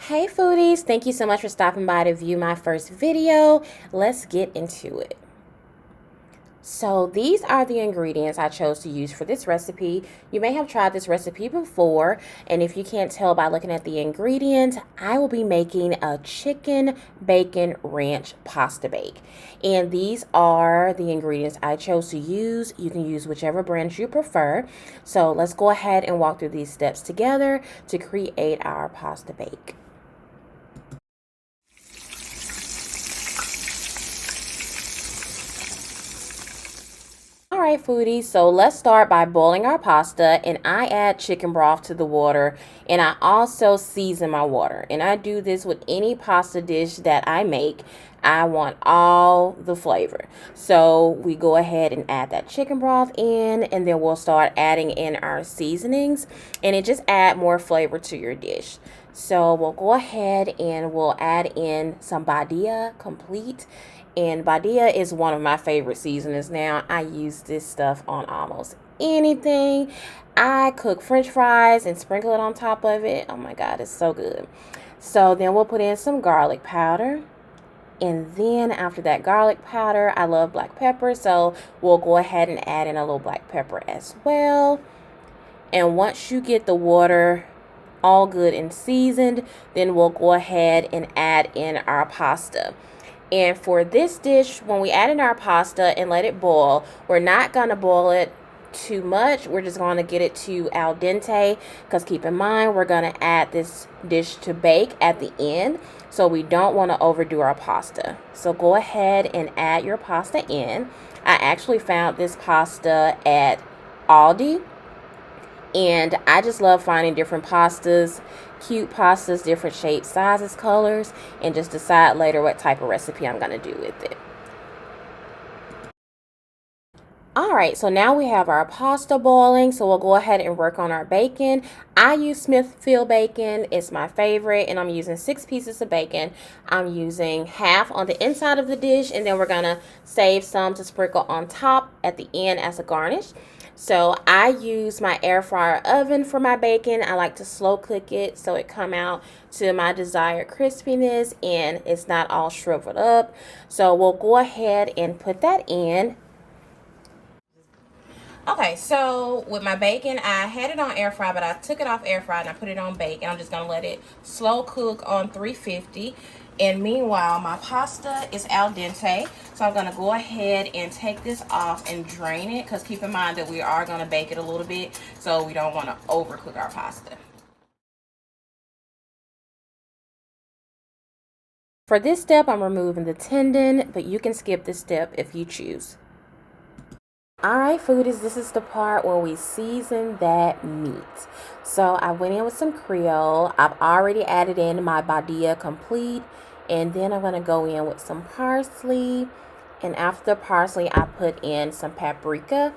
Hey foodies, thank you so much for stopping by to view my first video. Let's get into it. So these are the ingredients I chose to use for this recipe. You may have tried this recipe before, and if you can't tell by looking at the ingredients, I will be making a chicken bacon ranch pasta bake. And these are the ingredients I chose to use. You can use whichever brands you prefer. So let's go ahead and walk through these steps together to create our pasta bake. Alright foodies, so let's start by boiling our pasta, and I add chicken broth to the water, and I also season my water. And I do this with any pasta dish that I make. I want all the flavor. So we go ahead and add that chicken broth in, and then we'll start adding in our seasonings, and it just add more flavor to your dish. So we'll go ahead and we'll add in some Badia Complete. And Badia is one of my favorite seasonings now. I use this stuff on almost anything. I cook french fries and sprinkle it on top of it. Oh my God, it's so good. So then we'll put in some garlic powder. And then after that garlic powder, I love black pepper. So we'll go ahead and add in a little black pepper as well. And once you get the water all good and seasoned, then we'll go ahead and add in our pasta. And for this dish, when we add in our pasta and let it boil, we're not going to boil it too much. We're just going to get it to al dente, because keep in mind, we're going to add this dish to bake at the end. So we don't want to overdo our pasta. So go ahead and add your pasta in. I actually found this pasta at Aldi. And I just love finding different pastas, cute pastas, different shapes, sizes, colors, and just decide later what type of recipe I'm going to do with it. Alright, so now we have our pasta boiling, so we'll go ahead and work on our bacon. I use Smithfield bacon. It's my favorite, and I'm using 6 pieces of bacon. I'm using half on the inside of the dish, and then we're going to save some to sprinkle on top at the end as a garnish. So I use my air fryer oven for my bacon. I like to slow cook it so it come out to my desired crispiness and it's not all shriveled up. So we'll go ahead and put that in. Okay, so with my bacon, I had it on air fry, but I took it off air fry and I put it on bake, and I'm just gonna let it slow cook on 350. And meanwhile, my pasta is al dente, so I'm gonna go ahead and take this off and drain it, because keep in mind that we are gonna bake it a little bit, so we don't want to overcook our pasta. For this step, I'm removing the tendon, but you can skip this step if you choose. Alright foodies, this is the part where we season that meat. So I went in with some Creole. I've already added in my Badia Complete, and then I'm going to go in with some parsley. And after the parsley, I put in some paprika.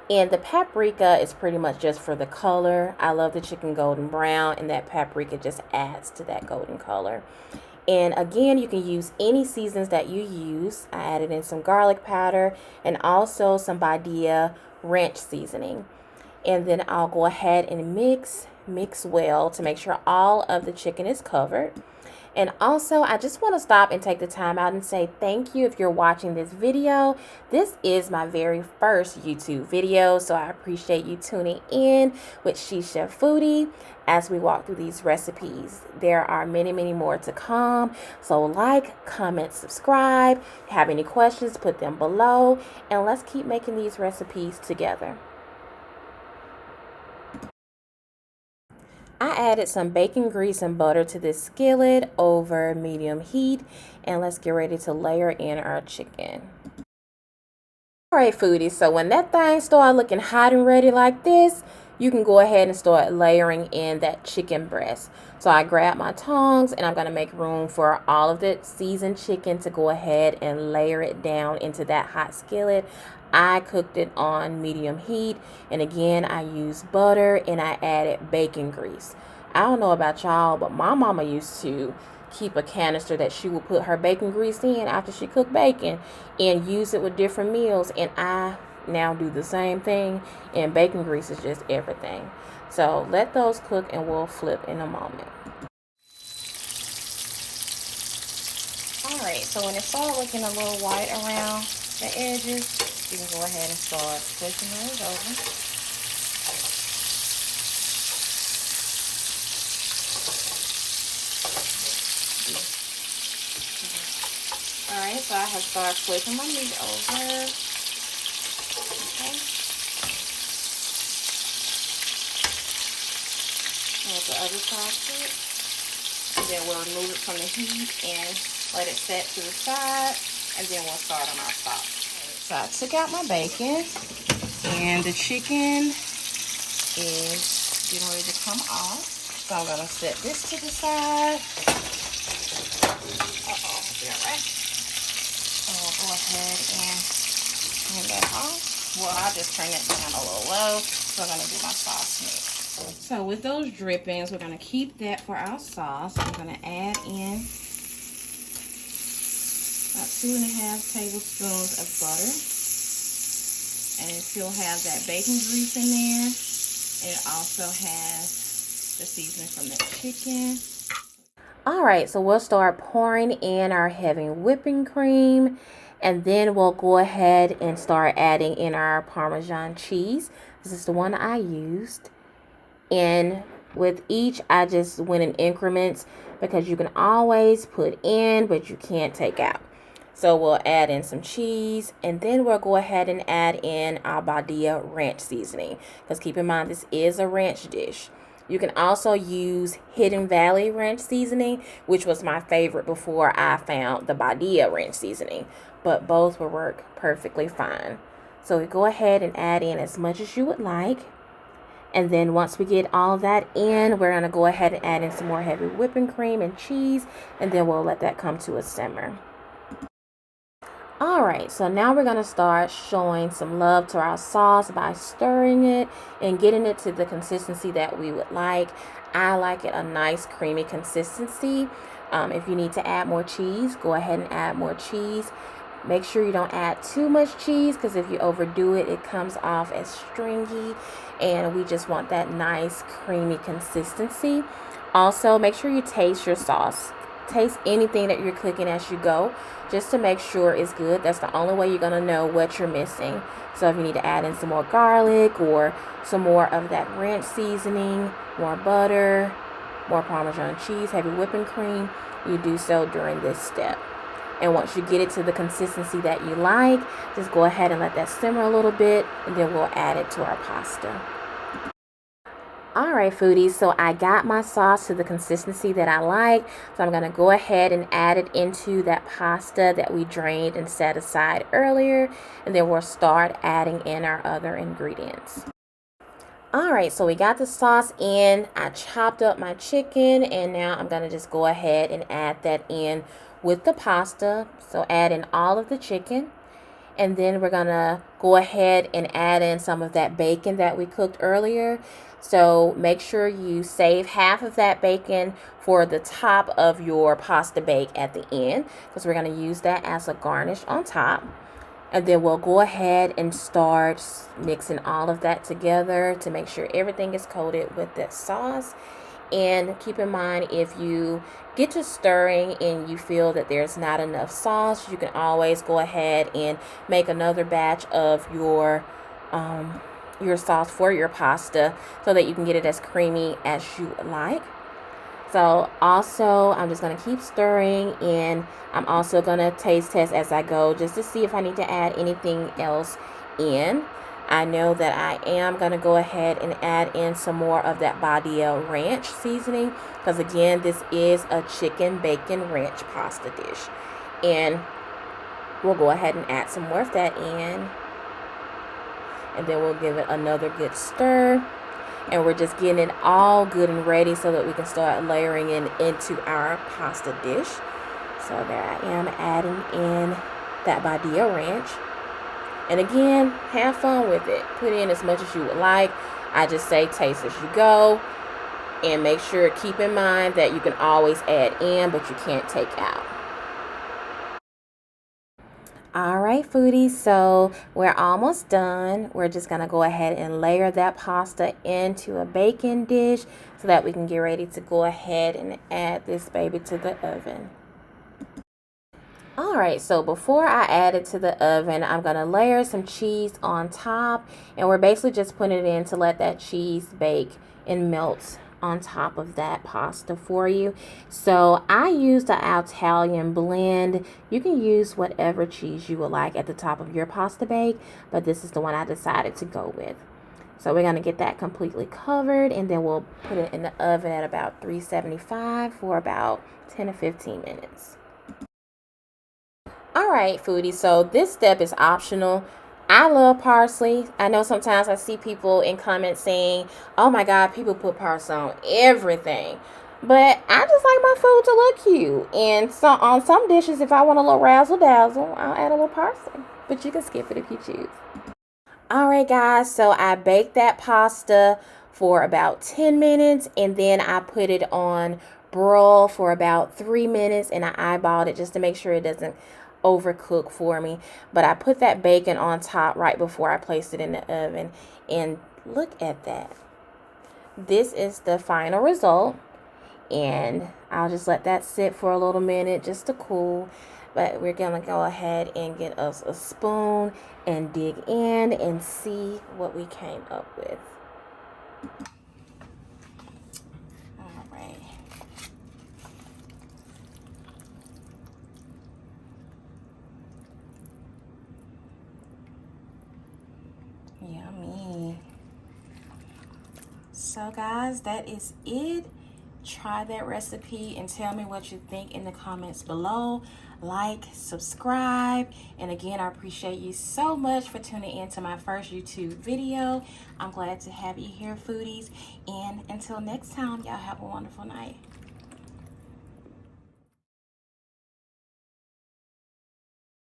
And the paprika is pretty much just for the color. I love the chicken golden brown, and that paprika just adds to that golden color. And again, you can use any seasons that you use. I added in some garlic powder and also some Badia ranch seasoning. And then I'll go ahead and mix well to make sure all of the chicken is covered. And also, I just want to stop and take the time out and say thank you if you're watching this video. This is my very first YouTube video, so I appreciate you tuning in with She's Chef Foodie as we walk through these recipes. There are many, many more to come. So like, comment, subscribe. Have any questions, put them below. And let's keep making these recipes together. I added some bacon grease and butter to this skillet over medium heat, and let's get ready to layer in our chicken. Alright foodies, so when that thing starts looking hot and ready like this, you can go ahead and start layering in that chicken breast. So I grab my tongs and I'm going to make room for all of the seasoned chicken to go ahead and layer it down into that hot skillet. I cooked it on medium heat, and again I used butter and I added bacon grease. I don't know about y'all, but my mama used to keep a canister that she would put her bacon grease in after she cooked bacon and use it with different meals, and I now do the same thing, and bacon grease is just everything. So let those cook and we'll flip in a moment. Alright, so when it starts looking a little white around the edges, you can go ahead and start pushing those over. Alright, so I have started flipping my meat over. Okay. Let the other side cook. And then we'll remove it from the heat and let it set to the side. And then we'll start on our sauce. So I took out my bacon. And the chicken is getting ready to come off. So I'm going to set this to the side. Uh-oh, right. So we'll go ahead and turn that off. Well, I'll just turn it down a little low. So I'm going to do my sauce mix. So with those drippings, we're going to keep that for our sauce. I'm going to add in about 2.5 tablespoons of butter. And it still has that bacon grease in there. And it also has the seasoning from the chicken. Alright, so we'll start pouring in our heavy whipping cream. And then we'll go ahead and start adding in our Parmesan cheese. This is the one I used. And with each, I just went in increments because you can always put in, but you can't take out. So we'll add in some cheese, and then we'll go ahead and add in our Badia ranch seasoning. Because keep in mind, this is a ranch dish. You can also use Hidden Valley ranch seasoning, which was my favorite before I found the Badia ranch seasoning. But both will work perfectly fine. So we go ahead and add in as much as you would like. And then once we get all that in, we're going to go ahead and add in some more heavy whipping cream and cheese. And then we'll let that come to a simmer. Alright, so now we're going to start showing some love to our sauce by stirring it and getting it to the consistency that we would like. I like it a nice creamy consistency. If you need to add more cheese, go ahead and add more cheese. Make sure you don't add too much cheese because if you overdo it, it comes off as stringy. And we just want that nice creamy consistency. Also, make sure you taste your sauce. Taste anything that you're cooking as you go, just to make sure it's good. That's the only way you're going to know what you're missing. So if you need to add in some more garlic or some more of that ranch seasoning, more butter, more Parmesan cheese, heavy whipping cream, you do so during this step. And once you get it to the consistency that you like, just go ahead and let that simmer a little bit, and then we'll add it to our pasta. Alright, foodies, so I got my sauce to the consistency that I like. So I'm going to go ahead and add it into that pasta that we drained and set aside earlier. And then we'll start adding in our other ingredients. Alright, so we got the sauce in. I chopped up my chicken, and now I'm going to just go ahead and add that in with the pasta. So add in all of the chicken. And then we're going to go ahead and add in some of that bacon that we cooked earlier. So make sure you save half of that bacon for the top of your pasta bake at the end, because we're going to use that as a garnish on top. And then we'll go ahead and start mixing all of that together to make sure everything is coated with that sauce. And keep in mind, if you get to stirring and you feel that there's not enough sauce, you can always go ahead and make another batch of your sauce for your pasta so that you can get it as creamy as you like. So also, I'm just going to keep stirring, and I'm also going to taste test as I go just to see if I need to add anything else in. I know that I am going to go ahead and add in some more of that Badia ranch seasoning, because again, this is a chicken bacon ranch pasta dish. And we'll go ahead and add some more of that in. And then we'll give it another good stir. And we're just getting it all good and ready so that we can start layering it into our pasta dish. So there I am adding in that Badia ranch. And again, have fun with it. Put in as much as you would like. I just say taste as you go. And make sure, keep in mind that you can always add in, but you can't take out. Alright, foodies, so we're almost done. We're just going to go ahead and layer that pasta into a baking dish so that we can get ready to go ahead and add this baby to the oven. All right, so before I add it to the oven, I'm gonna layer some cheese on top, and we're basically just putting it in to let that cheese bake and melt on top of that pasta for you. So I used the Italian blend. You can use whatever cheese you would like at the top of your pasta bake, but this is the one I decided to go with. So we're gonna get that completely covered, and then we'll put it in the oven at about 375 for about 10 to 15 minutes. All right, foodie. So this step is optional. I love parsley. I know sometimes I see people in comments saying, "Oh my God, people put parsley on everything." But I just like my food to look cute. And so on some dishes, if I want a little razzle dazzle, I'll add a little parsley. But you can skip it if you choose. All right, guys. So I baked that pasta for about 10 minutes, and then I put it on broil for about 3 minutes, and I eyeballed it just to make sure it doesn't overcook for me. But I put that bacon on top right before I placed it in the oven, and look at that. This is the final result, and I'll just let that sit for a little minute just to cool. But we're gonna go ahead and get us a spoon and dig in and see what we came up with. All right. Yummy. So guys, that is it. Try that recipe and tell me what you think in the comments below. Like, subscribe, and again, I appreciate you so much for tuning in to my first YouTube video. I'm glad to have you here, foodies, and until next time, y'all have a wonderful night.